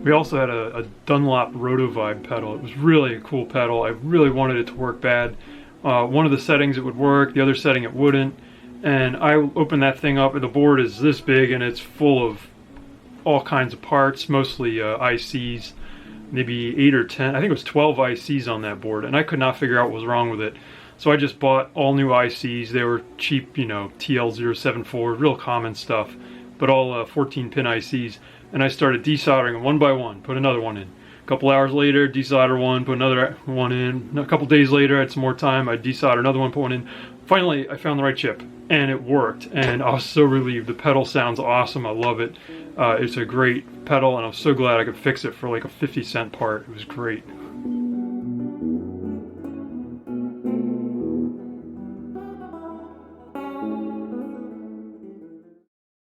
We also had a Dunlop Rotovibe pedal. It was really a cool pedal. I really wanted it to work bad. One of the settings it would work, the other setting it wouldn't. And I opened that thing up, and the board is this big, and it's full of all kinds of parts, mostly ICs, maybe 8 or 10. I think it was 12 ICs on that board, and I could not figure out what was wrong with it. So I just bought all new ICs. They were cheap, you know, TL074, real common stuff, but all 14-pin ICs. And I started desoldering them one by one, put another one in. A couple hours later, desolder one, put another one in. A couple days later, I had some more time, I desoldered another one, put one in. Finally, I found the right chip, and it worked, and I was so relieved. The pedal sounds awesome, I love it. It's a great pedal, and I'm so glad I could fix it for like a 50-cent part. It was great.